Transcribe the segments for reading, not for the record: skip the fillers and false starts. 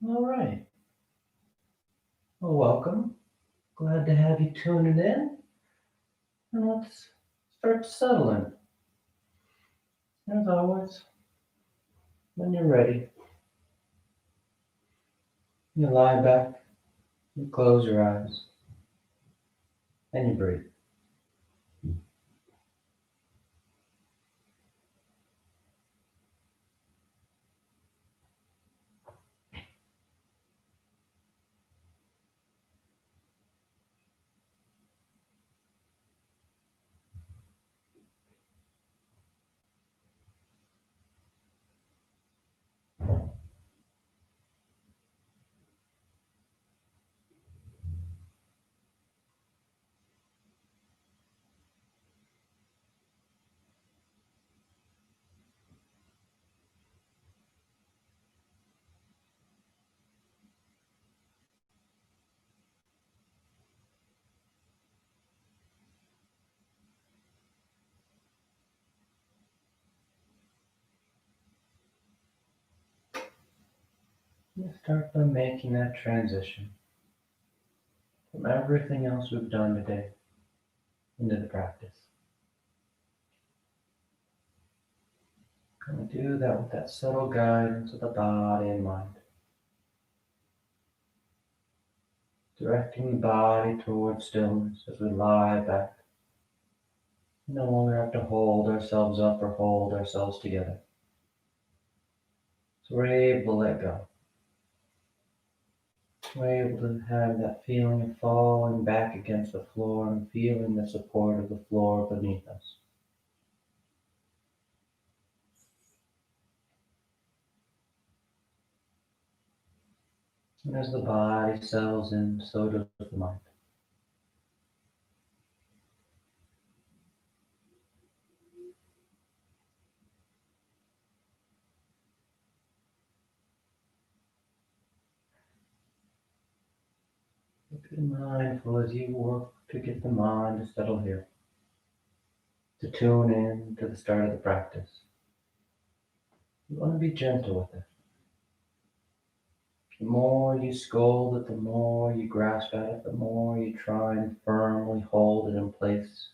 All right. Well, welcome. Glad to have you tuning in. And let's start settling. As always, when you're ready, you lie back, you close your eyes, and you breathe. You start by making that transition from everything else we've done today into the practice. And we do that with that subtle guidance of the body and mind, directing the body towards stillness as we lie back. We no longer have to hold ourselves up or hold ourselves together. So we're able to let go. We're able to have that feeling of falling back against the floor and feeling the support of the floor beneath us. And as the body settles in, so does the mind. Be mindful as you work to get the mind to settle here, to tune in to the start of the practice. You want to be gentle with it. The more you scold it, the more you grasp at it, the more you try and firmly hold it in place,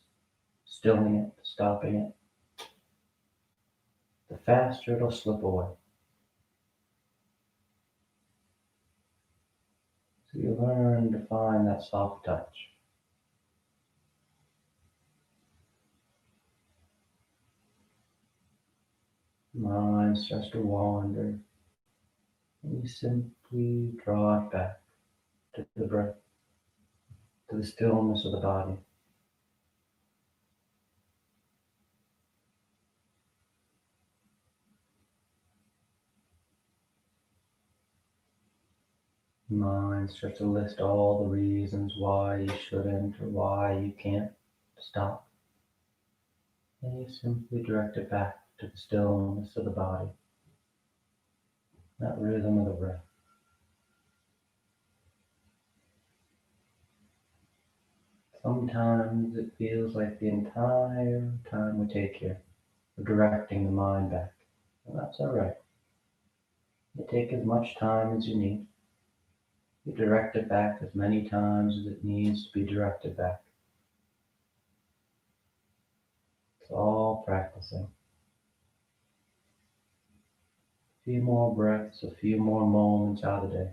stilling it, stopping it, the faster it'll slip away. So you learn to find that soft touch. Mind starts to wander, and you simply draw it back to the breath, to the stillness of the body. Mind starts to list all the reasons why you shouldn't or why you can't stop. And you simply direct it back to the stillness of the body, that rhythm of the breath. Sometimes it feels like the entire time we take here, we're directing the mind back. And that's all right. You take as much time as you need. You direct it back as many times as it needs to be directed back. It's all practicing. A few more breaths, a few more moments out of the day.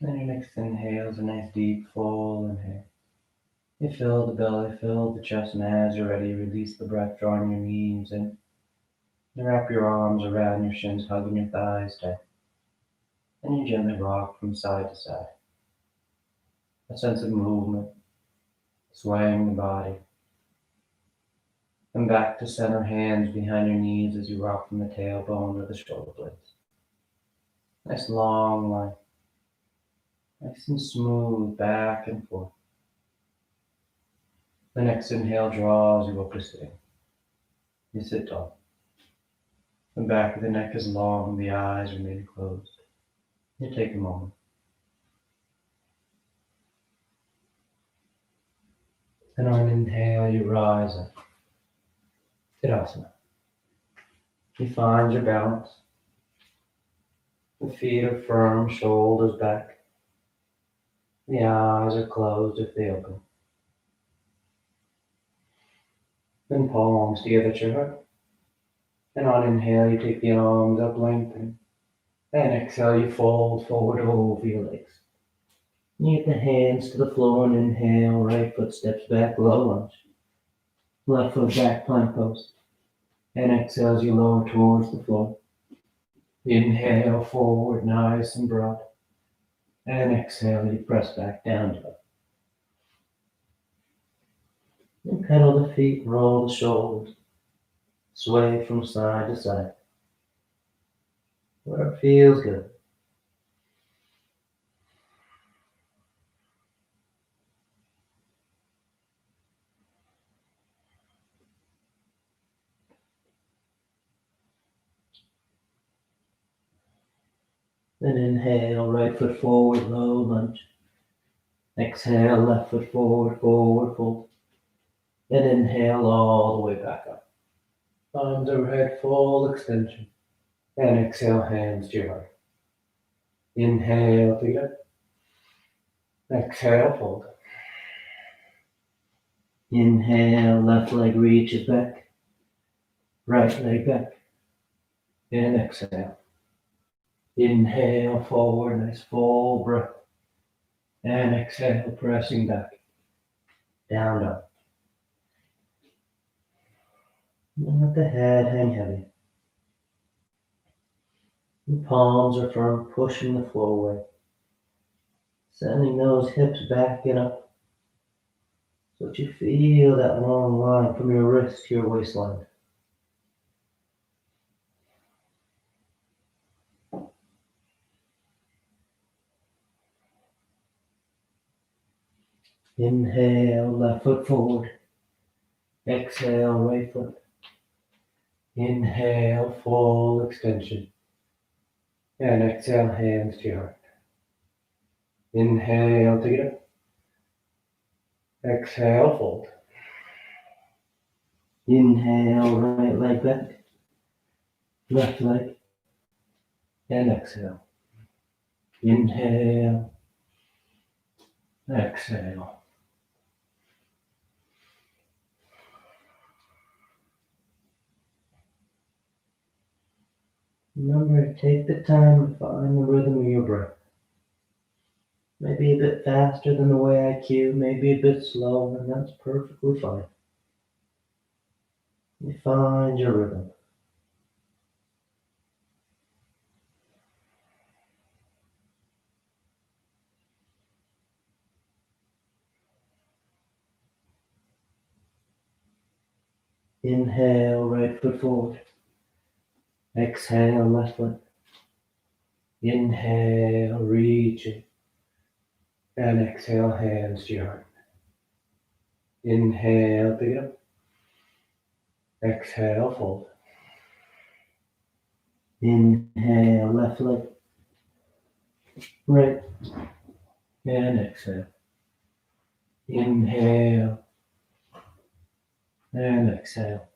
Then your next inhale is a nice deep full inhale. You fill the belly, fill the chest, and as you're ready, release the breath, drawing your knees in. You wrap your arms around your shins, hugging your thighs tight. And you gently rock from side to side. A sense of movement, swaying the body. And back to center, hands behind your knees as you rock from the tailbone to the shoulder blades. Nice long line. Nice and smooth back and forth. The next inhale draws you up to sitting. You sit tall. The back of the neck is long, the eyes remain closed. You take a moment. And on an inhale, you rise up. Tadasana. You find your balance. The feet are firm, shoulders back. The eyes are closed if they open. Then palms together at your heart. And on inhale, you take the arms up, lengthening. And exhale, you fold forward over your legs. You get the hands to the floor and inhale, right foot steps back, low lunge. Left foot back, plank pose. And exhale as you lower towards the floor. Inhale forward, nice and broad. And exhale, you press back down to it. And pedal the feet, roll the shoulders. Sway from side to side. Where it feels good. Then inhale, right foot forward, low lunge. Exhale, left foot forward, forward fold. Then inhale all the way back up. Arms overhead, full extension. And exhale, hands to your heart. Inhale, feet up. Exhale, fold. Inhale, left leg reaches back. Right leg back. And exhale. Inhale, forward, nice full breath. And exhale, pressing back. Down, up. And let the head hang heavy. The palms are firm, pushing the floor away. Sending those hips back and up. So that you feel that long line from your wrist to your waistline. Inhale, left foot forward. Exhale, right foot. Inhale, full extension. And exhale, hands to your heart. Inhale, take it up. Exhale, fold. Inhale, right leg back. Left leg. And exhale. Inhale. Exhale. Remember to take the time to find the rhythm of your breath. Maybe a bit faster than the way I cue, maybe a bit slower, and that's perfectly fine. You find your rhythm. Inhale, right foot forward. Exhale, left foot. Inhale, reach it. And exhale, hands to your heart. Inhale, pick it up. Exhale, fold. Inhale, left leg. Right. And exhale. Inhale. And exhale.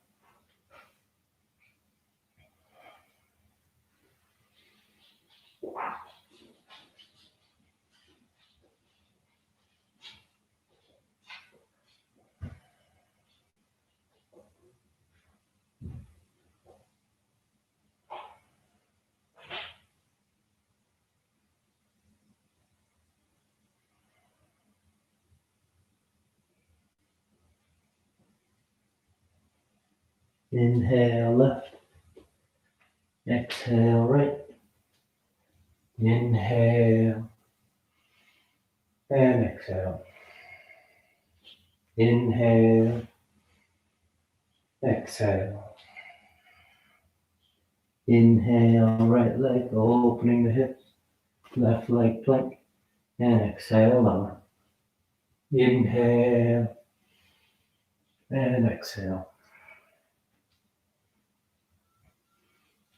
Inhale, left. Exhale, right. Inhale. And exhale. Inhale. Exhale. Inhale, right leg opening the hips, left leg plank, and exhale lower. Inhale and exhale.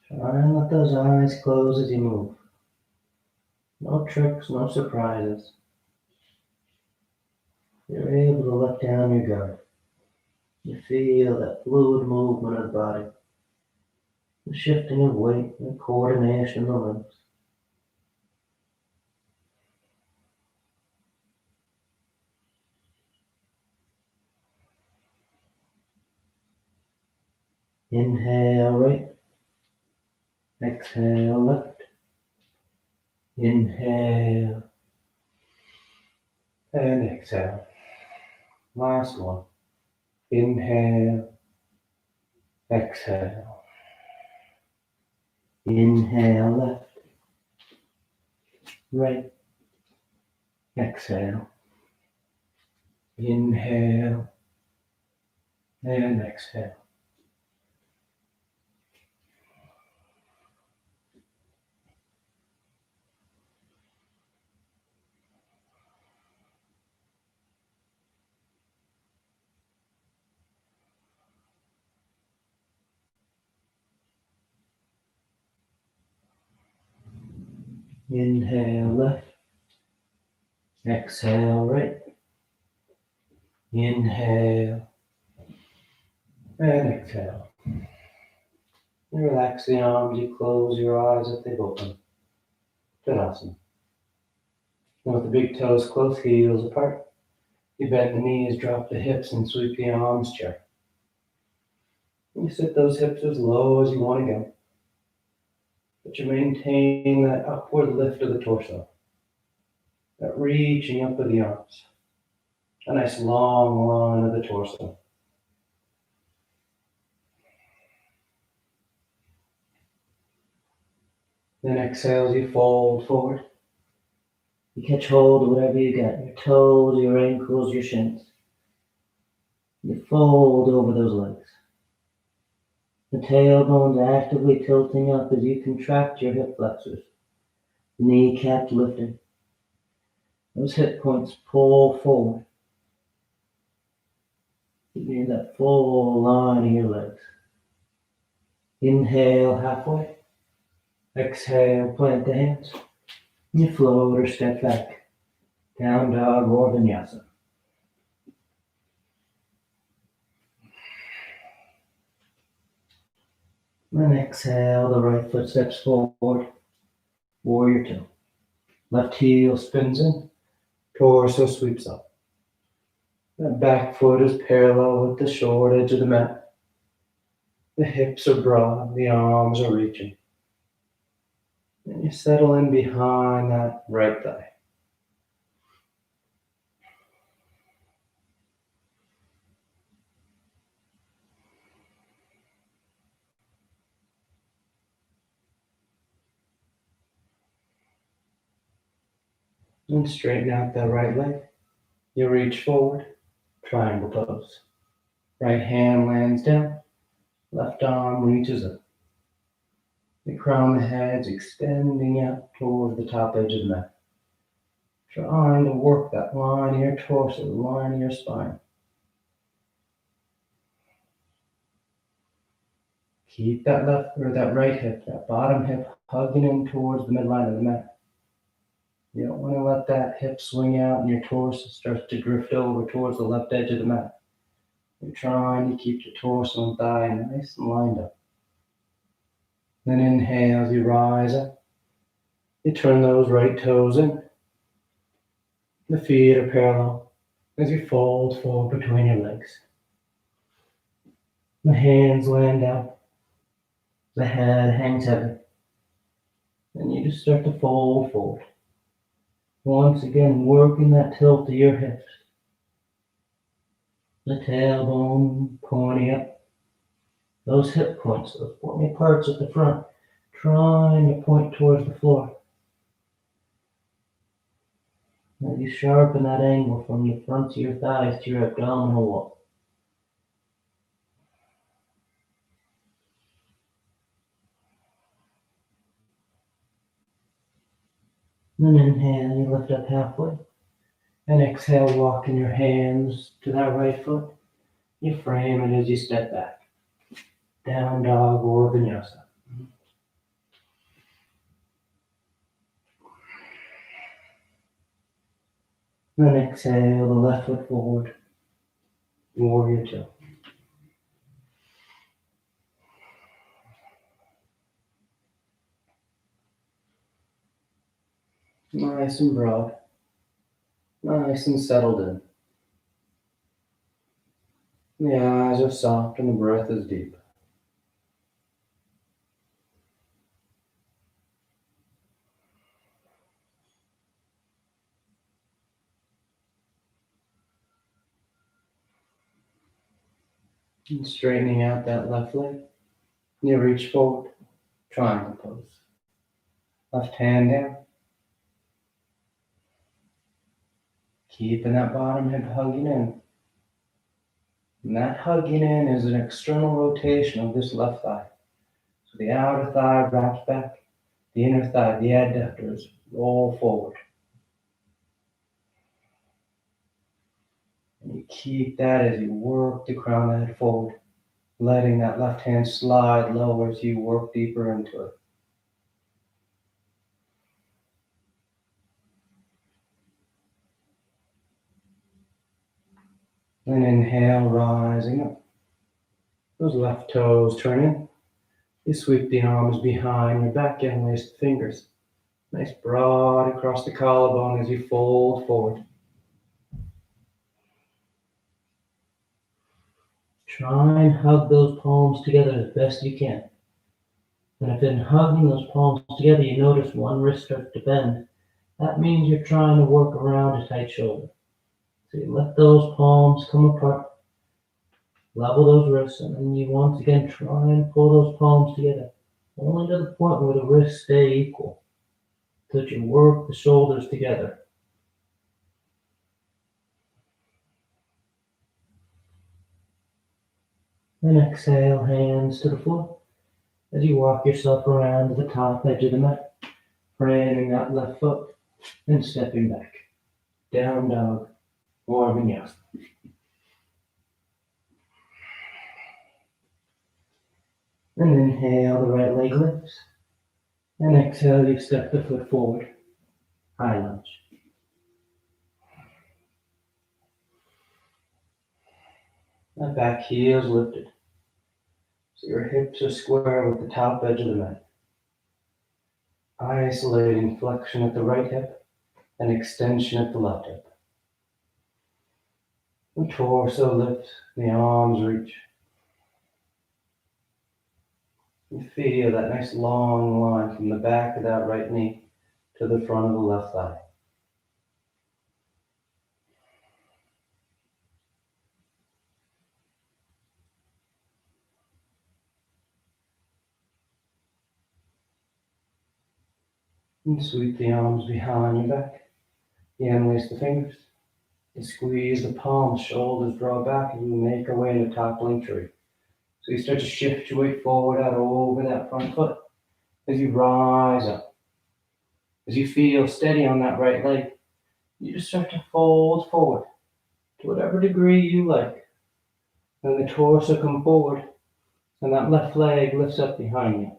Try and let those eyes close as you move. No tricks, no surprises. You're able to let down your guard. You feel that fluid movement of the body, the shifting of weight and coordination of the limbs. Inhale right, exhale left. Inhale and exhale. Last one. Inhale, exhale. Inhale left, right, exhale. Inhale and exhale. Inhale left, exhale right. Inhale and exhale. You relax the arms, you close your eyes if they've opened. Tadasana. Now with the big toes close, heels apart. You bend the knees, drop the hips, and sweep the arms chair. You sit those hips as low as you want to go. But you maintain that upward lift of the torso. That reaching up of the arms. A nice long line of the torso. Then exhale as you fold forward. You catch hold of whatever you got, your toes, your ankles, your shins. You fold over those legs. The tailbone's actively tilting up as you contract your hip flexors. Kneecap lifting. Those hip points pull forward. You need that full line of your legs. Inhale halfway. Exhale, plant the hands. You float or step back. Down dog or vinyasa. Then exhale, the right foot steps forward. Warrior two. Left heel spins in. Torso sweeps up. That back foot is parallel with the short edge of the mat. The hips are broad, the arms are reaching. And you settle in behind that right thigh. And straighten out that right leg. You reach forward, triangle pose. Right hand lands down, left arm reaches up. The crown of the head's extending out toward the top edge of the mat. Trying to work that line of your torso, the line of your spine. Keep that left or that right hip, that bottom hip hugging in towards the midline of the mat. You don't want to let that hip swing out and your torso starts to drift over towards the left edge of the mat. You're trying to keep your torso and thigh nice and lined up. Then inhale as you rise up. You turn those right toes in. The feet are parallel as you fold forward between your legs. The hands land down. The head hangs heavy. And you just start to fold forward. Once again, working that tilt of your hips. The tailbone pointing up. Those hip points, those pointy parts at the front, trying to point towards the floor. Now you sharpen that angle from the front of your thighs to your abdominal wall. Then inhale, you lift up halfway. And exhale, walking your hands to that right foot. You frame it as you step back. Down dog or vinyasa. Then exhale, the left foot forward. Warrior two. Nice and broad. Nice and settled in. The eyes are soft and the breath is deep. And straightening out that left leg. You reach forward. Triangle pose. Left hand down. Keeping that bottom hip hugging in. And that hugging in is an external rotation of this left thigh. So the outer thigh wraps back. The inner thigh, the adductors, roll forward. And you keep that as you work the crown of the head forward, letting that left hand slide lower as you work deeper into it. Then inhale, rising up. Those left toes turning. You sweep the arms behind your back and lace the fingers. Nice broad across the collarbone as you fold forward. Try and hug those palms together as best you can. And if in hugging those palms together you notice one wrist starts to bend, that means you're trying to work around a tight shoulder. So you let those palms come apart, level those wrists, and then you once again try and pull those palms together, only to the point where the wrists stay equal, so that you work the shoulders together. Then exhale, hands to the floor, as you walk yourself around to the top edge of the mat, framing that left foot, and stepping back. Down dog, or vinyasa. And inhale, the right leg lifts. And exhale, you step the foot forward. High lunge. That back heel is lifted. So your hips are square with the top edge of the mat. Isolating flexion at the right hip and extension at the left hip. The torso lifts, the arms reach. You feel that nice long line from the back of that right knee to the front of the left thigh. And sweep the arms behind your back. You unlace the fingers. You squeeze the palms, shoulders draw back, and you make your way into toppling tree. So you start to shift your weight forward out over that front foot as you rise up. As you feel steady on that right leg, you just start to fold forward to whatever degree you like. Then the torso come forward and that left leg lifts up behind you.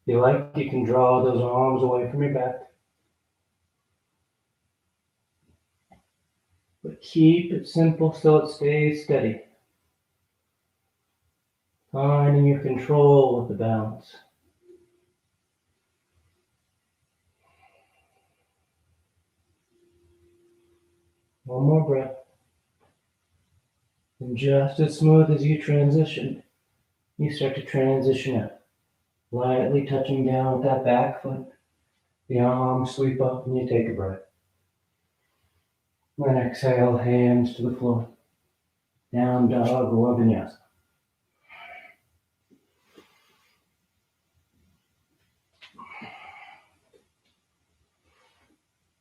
If you like, you can draw those arms away from your back. But keep it simple so it stays steady. Finding your control with the balance. One more breath. And just as smooth as you transitioned, you start to transition up. Lightly touching down with that back foot. The arms sweep up and you take a breath. Then exhale, hands to the floor. Down dog or vinyasa.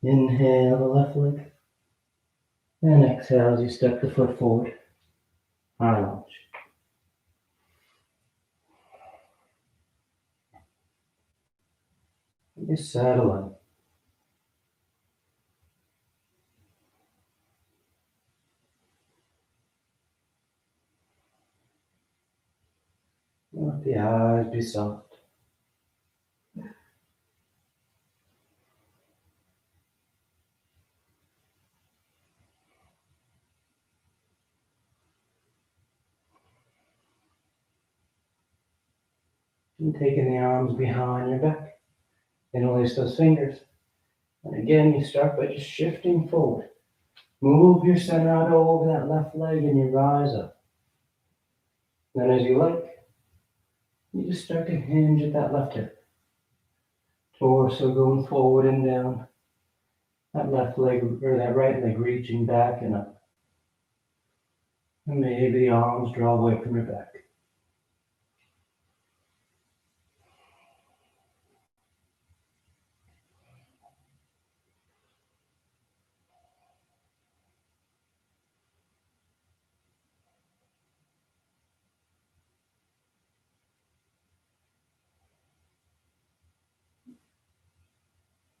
Inhale the left leg. And exhale as you step the foot forward. High lunge. You settle in. Let the eyes be soft. And taking the arms behind your back. Interlace those fingers. And again, you start by just shifting forward. Move your center out over that left leg and you rise up. Then as you like, you just start to hinge at that left hip. Torso going forward and down. That left leg or that right leg reaching back and up. And maybe the arms draw away from your back.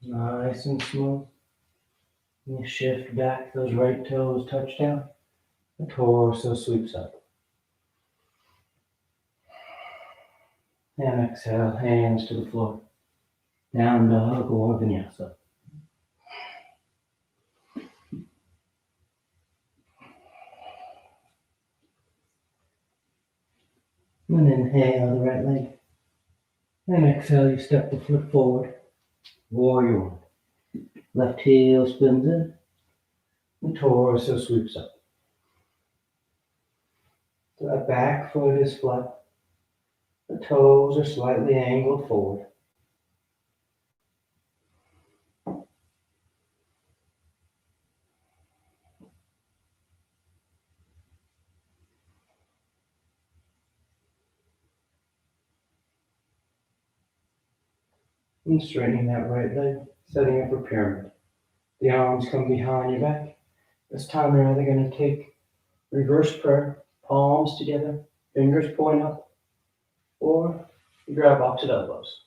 Nice and smooth. And you shift back, those right toes touch down. The torso sweeps up. And exhale, hands to the floor. Down dog or vinyasa. And inhale the right leg. And exhale, you step the foot forward. Warrior one. Left heel spins in. The torso sweeps up. So that back foot is flat. The toes are slightly angled forward. And straightening that right leg, setting up a pyramid. The arms come behind your back. This time you're either going to take reverse prayer, palms together, fingers point up, or you grab opposite elbows.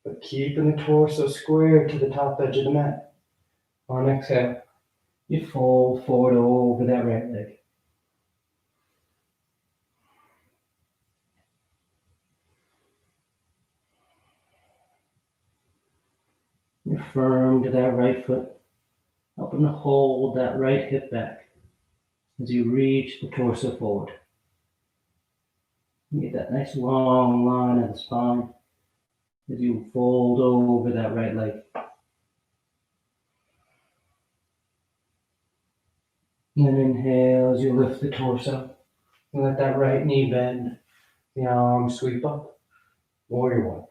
But keeping the torso square to the top edge of the mat. On exhale, you fold forward over that right leg. You're firm to that right foot, helping to hold that right hip back as you reach the torso forward. You get that nice long line of the spine as you fold over that right leg. And then inhale as you lift the torso. And let that right knee bend. The arms sweep up. Warrior one.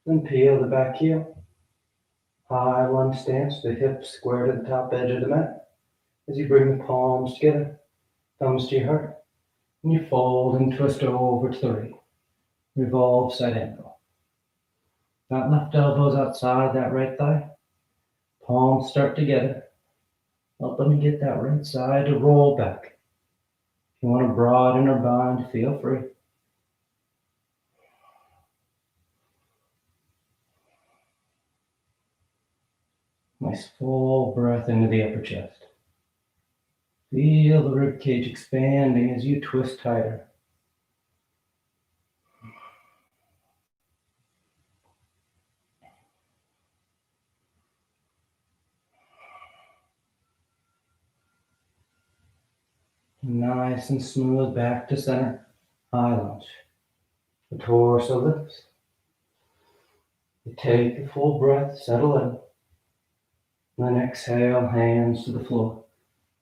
Then peel the back heel. High lunge stance, the hips square to the top edge of the mat. As you bring the palms together, thumbs to your heart. And you fold and twist over to the right. Revolve side angle. That left elbow's outside that right thigh. Palms start together. Helping to get that right side to roll back. If you want to broaden or bind, feel free. Nice full breath into the upper chest. Feel the rib cage expanding as you twist tighter. Nice and smooth back to center. High lunge. The torso lifts. You take a full breath, settle in. Then exhale, hands to the floor.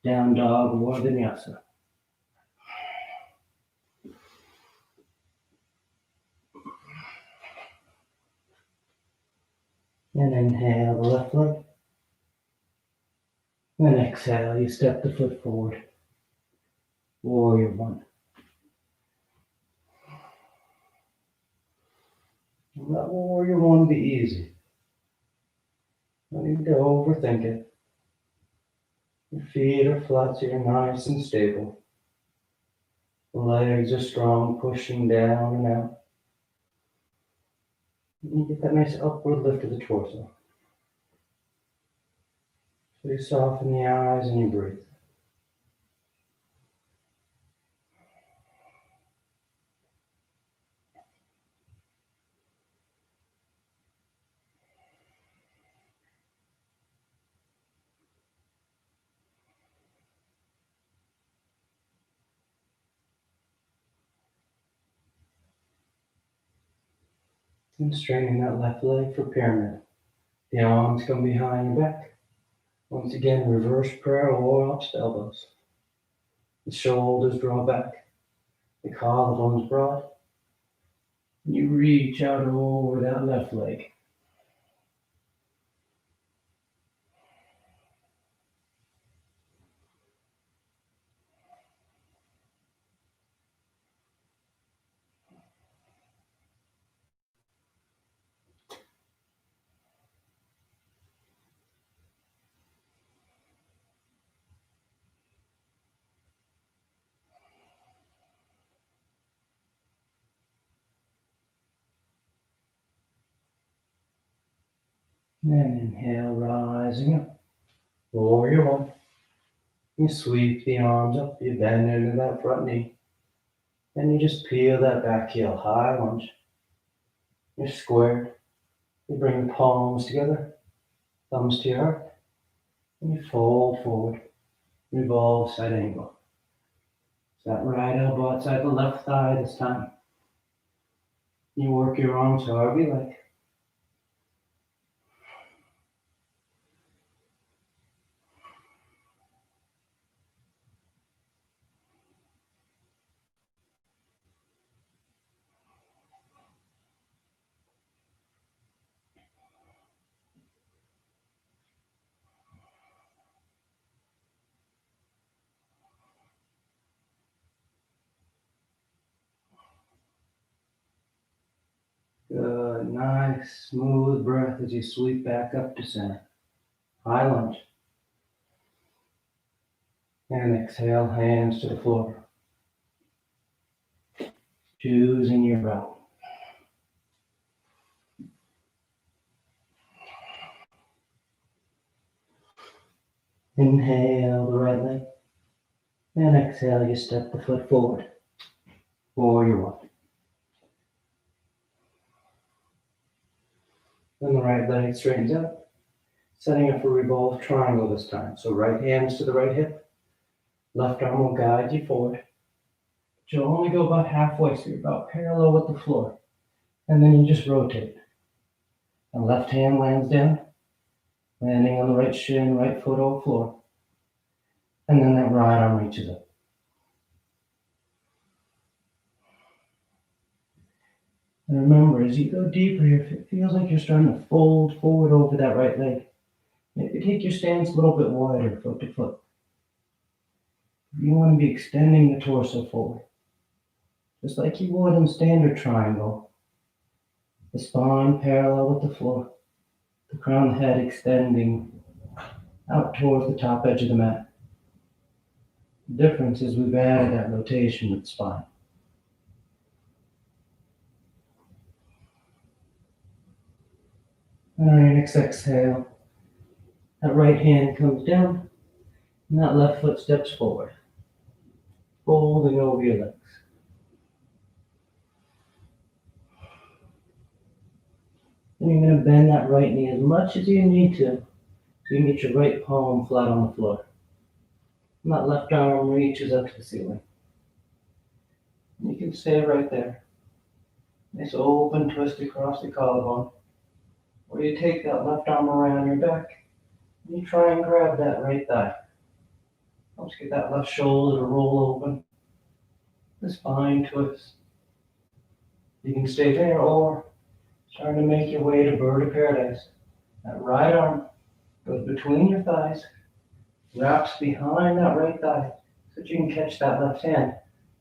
Down dog or vinyasa. And inhale the left leg. Then exhale, you step the foot forward. Warrior one. Let warrior one be easy. No need to overthink it. Your feet are flat so you're nice and stable. The legs are strong, pushing down and out. And you get that nice upward lift of the torso. So you soften the eyes and you breathe. And straightening that left leg for pyramid. The arms come behind your back. Once again, reverse prayer or arched elbows. The shoulders draw back. The collarbones broad. You reach out over that left leg. And inhale, rising up. Warrior one. You sweep the arms up, you bend into that front knee. Then you just peel that back heel, high lunge. You're squared. You bring the palms together, thumbs to your heart. And you fold forward, revolve side angle. So that right elbow outside the left thigh this time. You work your arms however you like. Good, nice, smooth breath as you sweep back up to center. High lunge. And exhale, hands to the floor. Choosing your route. Inhale the right leg. And exhale, you step the foot forward. Warrior one. Then the right leg straightens out. Setting up for revolve triangle this time. So right hands to the right hip. Left arm will guide you forward. You'll only go about halfway, so you're about parallel with the floor. And then you just rotate. The left hand lands down, landing on the right shin, right foot over floor. And then that right arm reaches up. And remember, as you go deeper here, if it feels like you're starting to fold forward over that right leg, maybe take your stance a little bit wider, foot to foot. You want to be extending the torso forward, just like you would in standard triangle. The spine parallel with the floor, the crown head extending out towards the top edge of the mat. The difference is we've added that rotation with the spine. And on your next exhale, that right hand comes down, and that left foot steps forward, folding over your legs. And you're going to bend that right knee as much as you need to, so you can get your right palm flat on the floor. And that left arm reaches up to the ceiling. And you can stay right there. Nice open twist across the collarbone. Or you take that left arm around your back, and you try and grab that right thigh. Let's get that left shoulder to roll open. The spine twist. You can stay there or start to make your way to bird of paradise. That right arm goes between your thighs, wraps behind that right thigh so that you can catch that left hand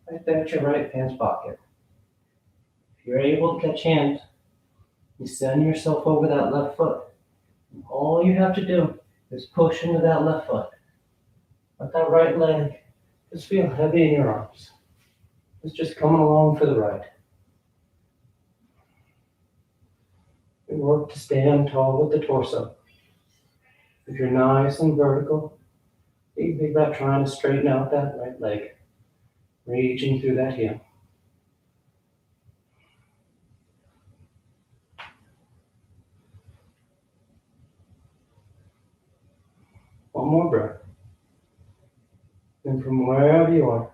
right there at your right pants pocket. If you're able to catch hands, you send yourself over that left foot. And all you have to do is push into that left foot. Let that right leg just feel heavy in your arms. It's just coming along for the ride. You work to stand tall with the torso. If you're nice and vertical, you think about trying to straighten out that right leg, reaching through that heel. One more breath. And from wherever you are,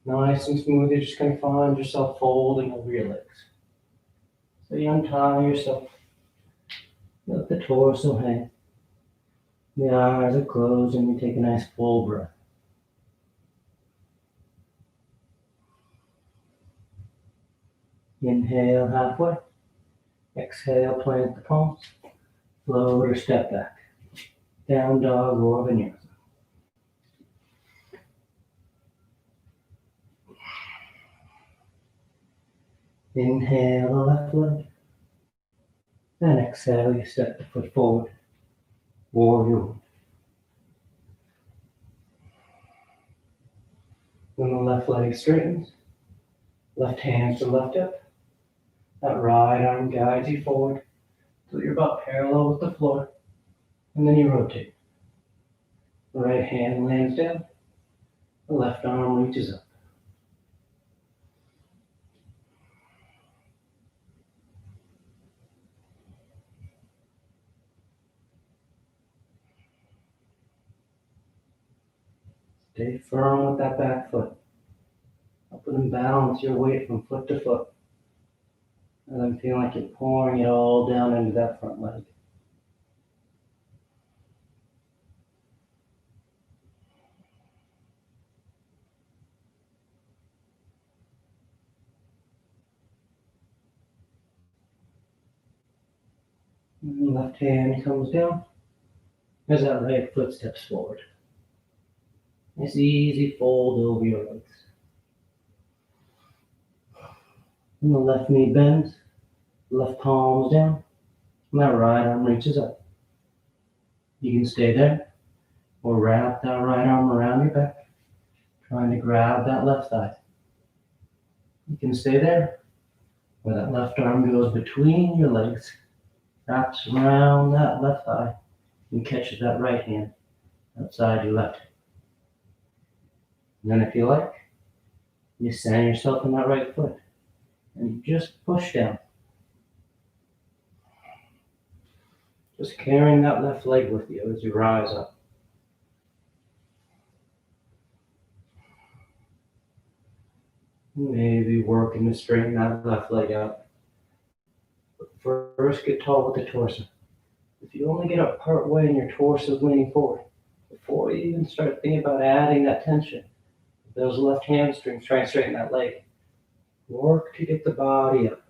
nice and smooth, you're just going to find yourself folding over your legs. So you untie yourself, let the torso hang, the eyes are closed, and you take a nice full breath. Inhale halfway, exhale, plant the palms, float or step back, down dog or vinyasa. Inhale the left leg, and exhale, you step the foot forward, warrior one. When the left leg straightens, left hand to left hip, that right arm guides you forward till you're about parallel with the floor, and then you rotate. The right hand lands down, the left arm reaches up. Stay firm with that back foot. Helping them balance your weight from foot to foot. And then feel like you're pouring it all down into that front leg. And the left hand comes down as that right foot steps forward. Nice easy fold over your legs. And the left knee bends, left palm's down, and that right arm reaches up. You can stay there or wrap that right arm around your back, trying to grab that left thigh. You can stay there where that left arm goes between your legs, wraps around that left thigh, and catches that right hand outside your left. And then if you like, you center yourself in that right foot and you just push down. Just carrying that left leg with you as you rise up. Maybe working to straighten that left leg out. But first, get tall with the torso. If you only get up part way and your torso is leaning forward, before you even start thinking about adding that tension, those left hamstrings, try and straighten that leg. Work to get the body up.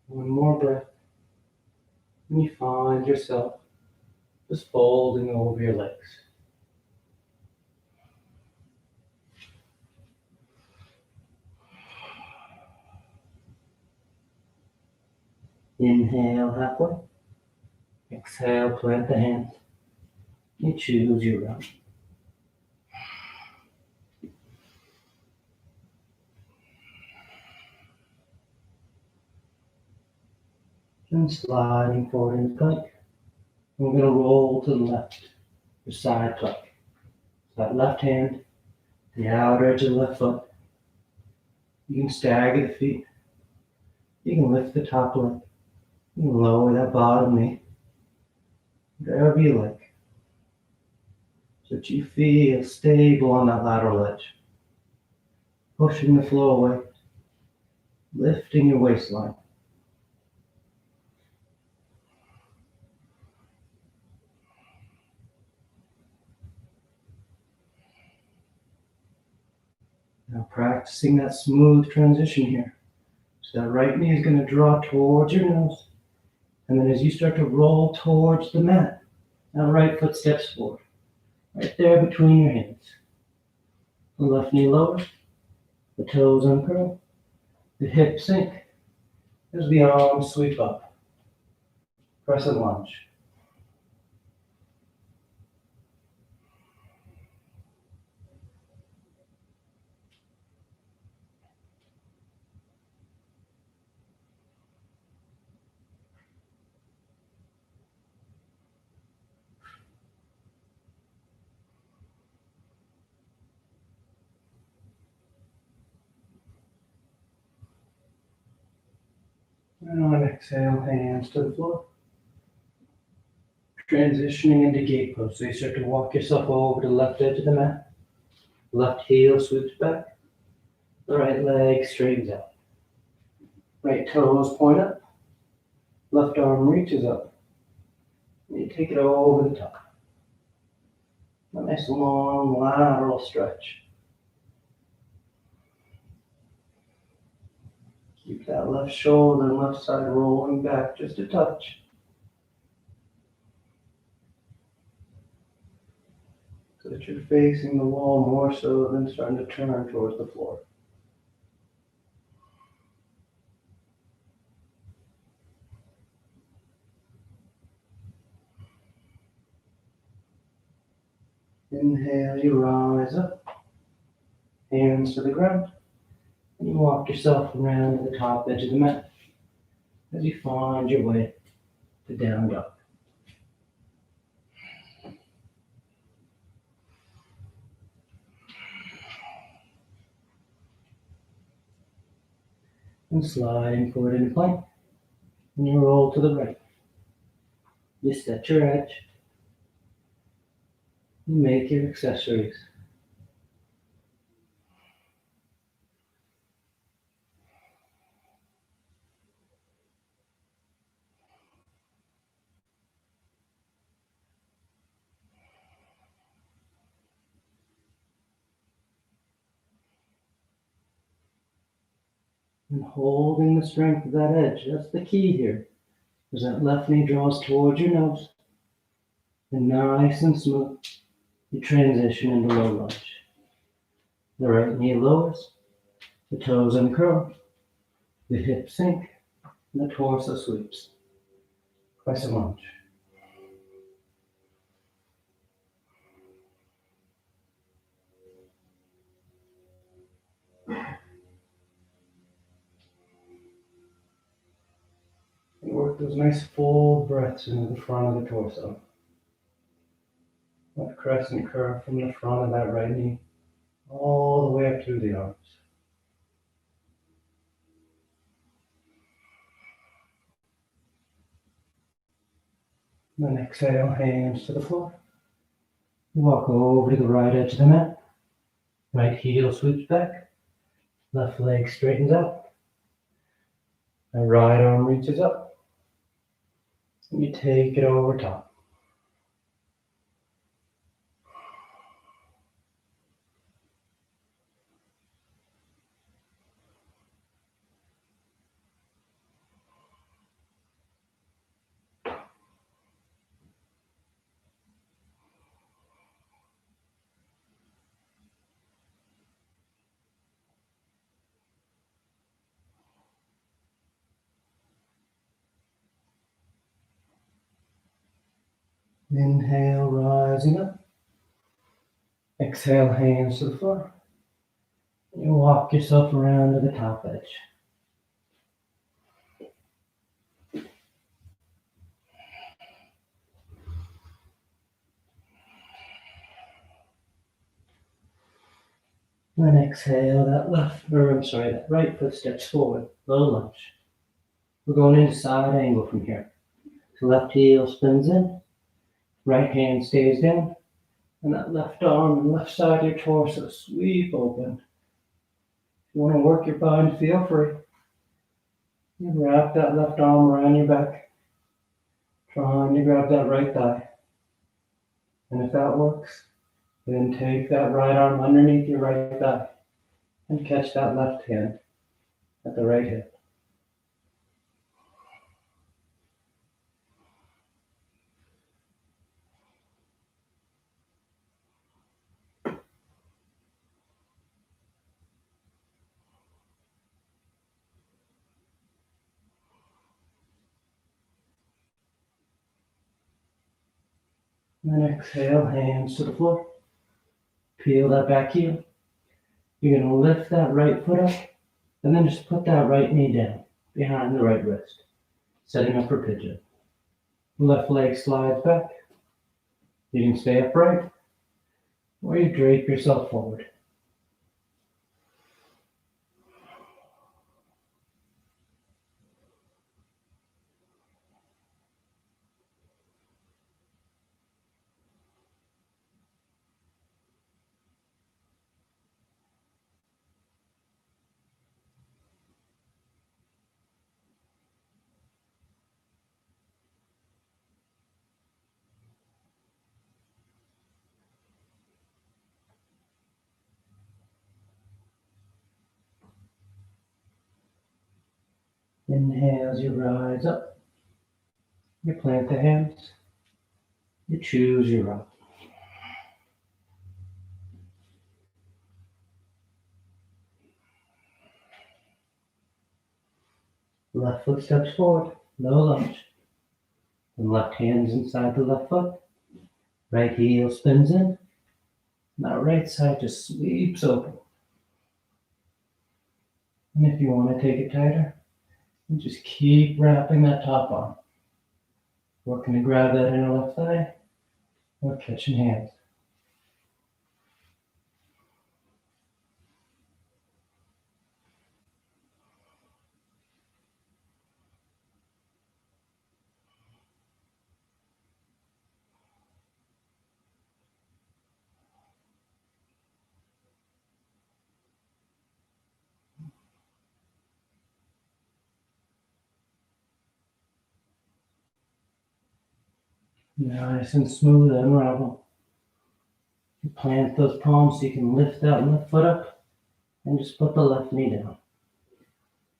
One more breath. And you find yourself just folding over your legs. Inhale halfway. Exhale, plant the hands. You choose your route. And sliding forward into plank. We're going to roll to the left, your side plank. So that left hand, the outer edge of the left foot. You can stagger the feet. You can lift the top leg. You can lower that bottom knee. Whatever you like. So that you feel stable on that lateral edge. Pushing the floor away. Lifting your waistline. Now practicing that smooth transition here. So that right knee is going to draw towards your nose. And then as you start to roll towards the mat, that right foot steps forward. Right there between your hands. The left knee lowers, the toes uncurl, the hips sink as the arms sweep up. Crescent lunge. And on exhale, hands to the floor. Transitioning into gate pose. So you start to walk yourself over to the left edge of the mat. Left heel swoops back. The right leg straightens out. Right toes point up. Left arm reaches up. And you take it over the top. A nice long lateral stretch. Keep that left shoulder and left side rolling back just a touch. So that you're facing the wall more so than starting to turn towards the floor. Inhale, you rise up, hands to the ground, and you walk yourself around to the top edge of the mat as you find your way to down dog. And sliding forward into plank, and you roll to the right. You set your edge, you make your accessories. And holding the strength of that edge, that's the key here. As that left knee draws towards your nose, and nice and smooth, you transition into low lunge. The right knee lowers, the toes uncurl, the hips sink, and the torso sweeps. Crescent lunge. And work those nice full breaths into the front of the torso. That crescent curve from the front of that right knee all the way up through the arms. Then exhale, hands to the floor. Walk over to the right edge of the mat. Right heel sweeps back. Left leg straightens out. And right arm reaches up. And you take it over top. Inhale, rising up. Exhale, hands to the floor. You walk yourself around to the top edge. Then exhale, that right foot steps forward, low lunge. We're going into side angle from here. So left heel spins in, right hand stays down, and that left arm and left side of your torso sweep open. If you want to work your bind, feel free. You wrap that left arm around your back, trying to grab that right thigh. And if that works, then take that right arm underneath your right thigh and catch that left hand at the right hip. Then exhale, hands to the floor. Peel that back heel. You're going to lift that right foot up and then just put that right knee down behind the right wrist, setting up for pigeon. Left leg slides back. You can stay upright or you drape yourself forward. Inhale as you rise up. You plant the hands. You choose your rock. Left foot steps forward, low lunge. The left hand's inside the left foot. Right heel spins in. Now right side just sweeps open. And if you want to take it tighter, you just keep wrapping that top arm. Working to grab that inner left thigh or catching hands. Nice and smooth, unravel. You plant those palms so you can lift that left foot up and just put the left knee down.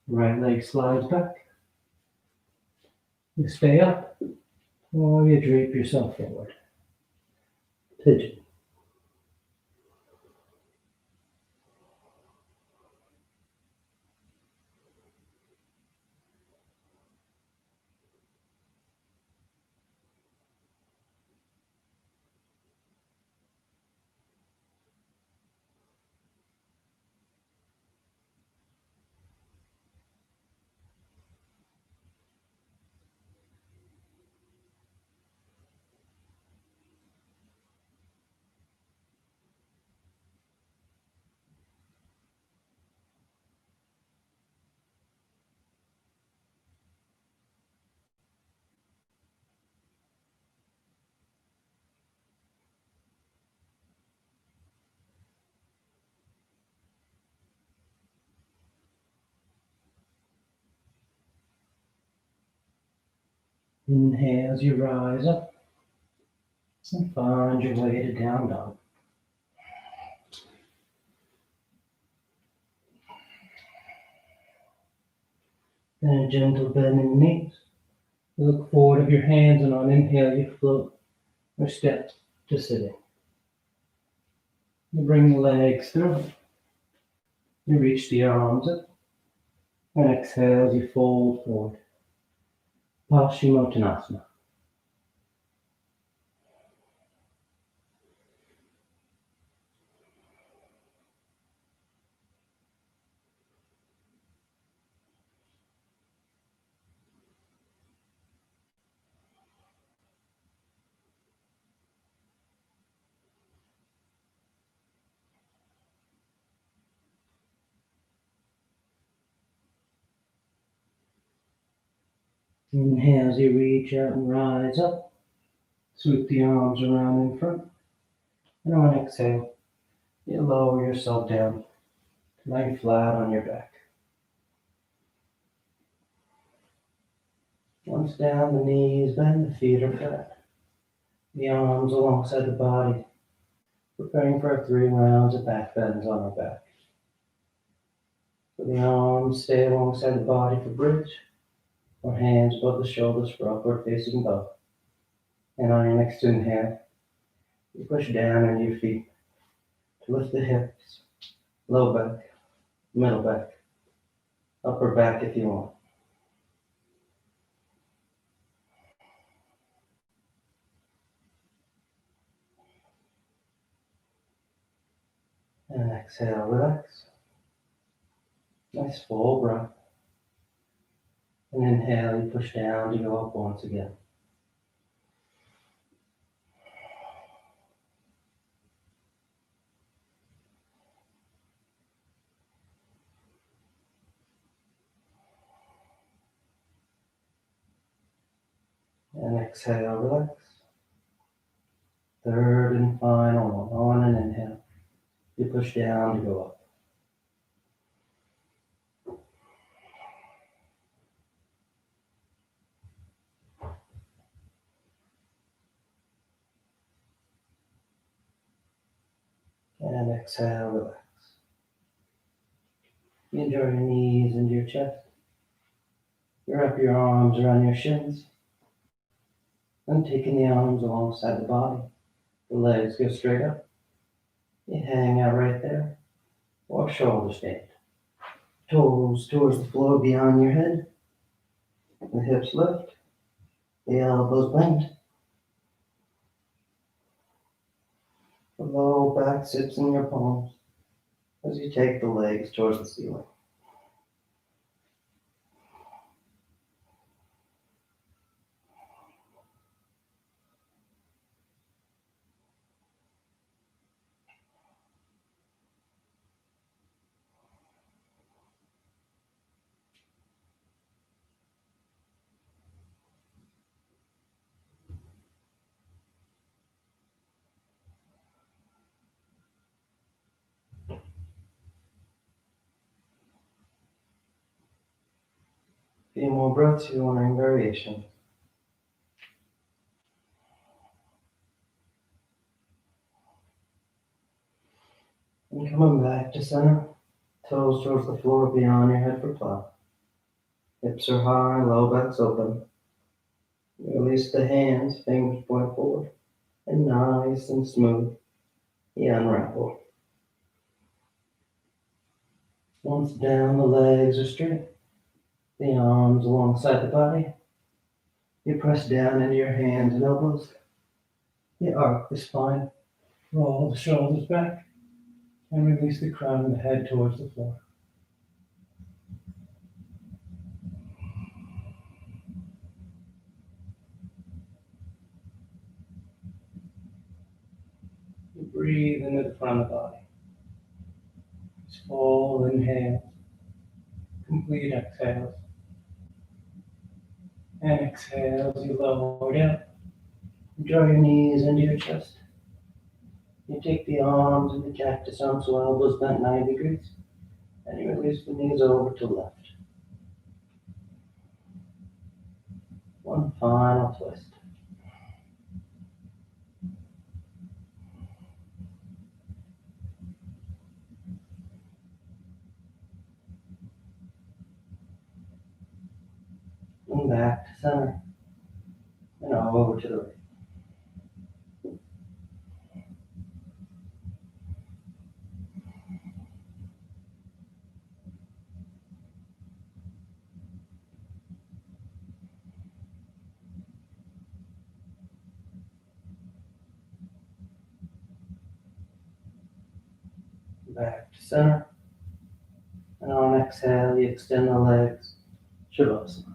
Right leg slides back. You stay up or you drape yourself forward. Pigeon. Inhale as you rise up and find your way to down dog. Then a gentle bend in the knees. You look forward of your hands, and on inhale you float or step to sitting. You bring the legs through. You reach the arms up. And exhale as you fold forward. Paschimottanasana. Inhale as you reach out and rise up. Sweep the arms around in front. And on exhale, you lower yourself down, lying flat on your back. Once down, the knees bend, the feet are flat. The arms alongside the body, preparing for our 3 rounds of back bends on our back. So the arms stay alongside the body for bridge, or hands above the shoulders for upward facing bow. And on your next inhale, you push down on your feet to lift the hips, low back, middle back, upper back if you want. And exhale, relax. Nice full breath. And inhale, you push down to go up once again. And exhale, relax. Third and final one. On an inhale, you push down to go up. And exhale, relax. You draw your knees into your chest. You wrap your arms around your shins, then taking the arms alongside the body. The legs go straight up. You hang out right there, or shoulder stand. Toes towards the floor beyond your head. The hips lift. The elbows bend. The low back sits in your palms as you take the legs towards the ceiling. A few more breaths, you're wondering variation. And coming back to center, toes towards the floor beyond your head for plow. Hips are high, low back's open. You release the hands, fingers point forward, and nice and smooth, you unravel. Once down, the legs are straight, the arms alongside the body. You press down into your hands and elbows. You arc the spine, roll the shoulders back, and release the crown of the head towards the floor. You breathe into the front of the body. It's full inhales, complete exhales. And exhales, you lower down. You draw your knees into your chest. You take the arms and the cactus arms, so elbows bent 90 degrees. And you release the knees over to left. One final twist. And back to center. And over to the right. Back to center. And on exhale, you extend the legs. Shavasana.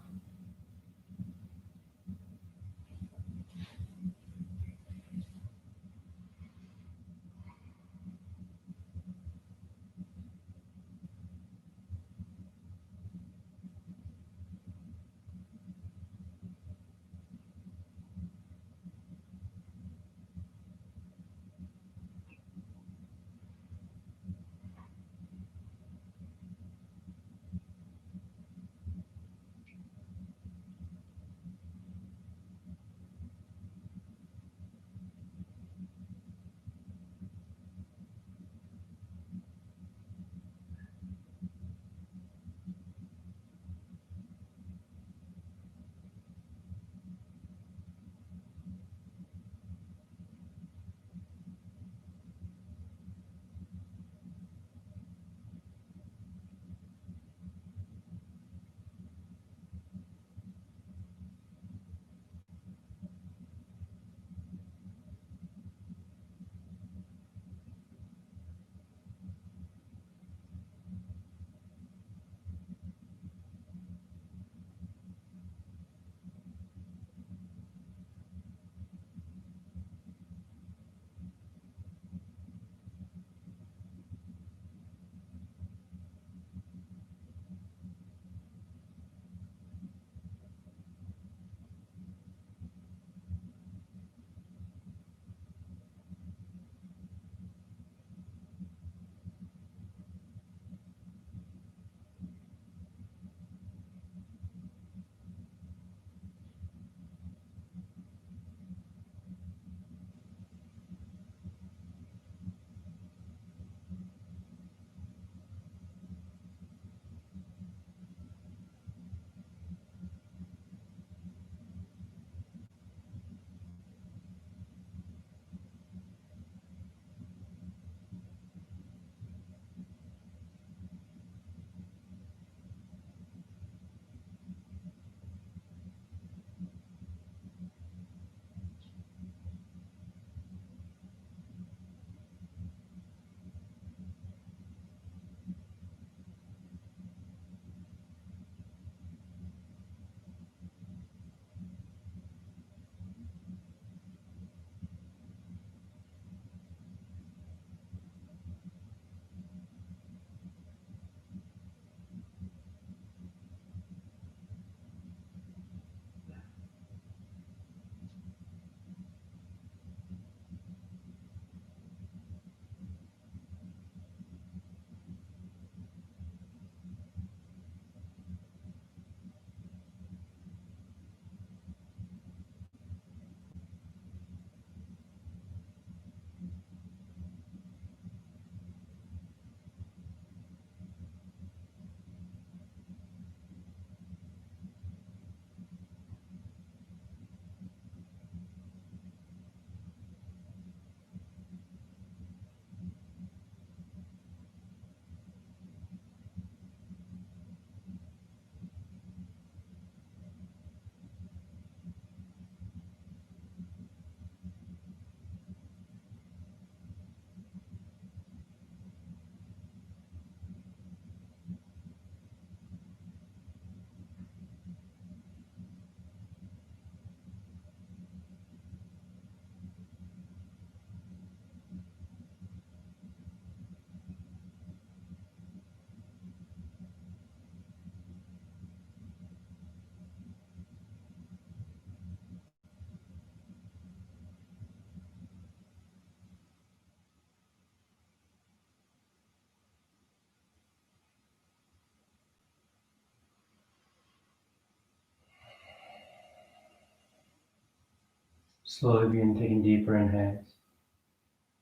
Slowly begin taking deeper inhales,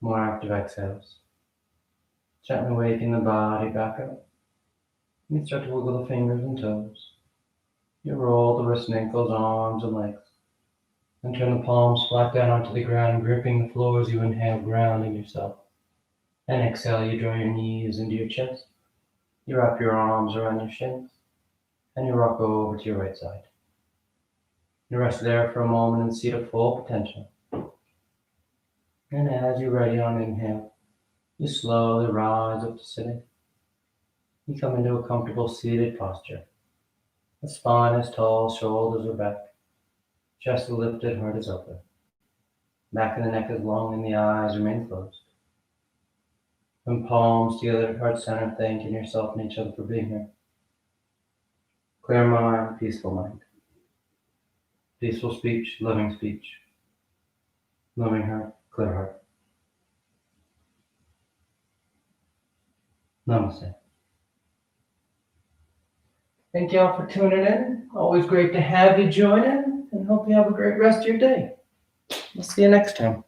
more active exhales. Gently waking the body back up. You start to wiggle the fingers and toes. You roll the wrists and ankles, arms and legs. And turn the palms flat down onto the ground, gripping the floor as you inhale, grounding yourself. And exhale, you draw your knees into your chest. You wrap your arms around your shins. And you rock over to your right side. You rest there for a moment and see to full potential. And as you're ready on inhale, you slowly rise up to sitting. You come into a comfortable seated posture. The spine is tall, shoulders are back. Chest is lifted, heart is open. Back of the neck is long and the eyes remain closed. From palms together at heart center, thanking yourself and each other for being here. Clear mind, peaceful mind. Peaceful speech, loving speech. Loving heart, clear heart. Namaste. Thank y'all for tuning in. Always great to have you join in, and hope you have a great rest of your day. We'll see you next time.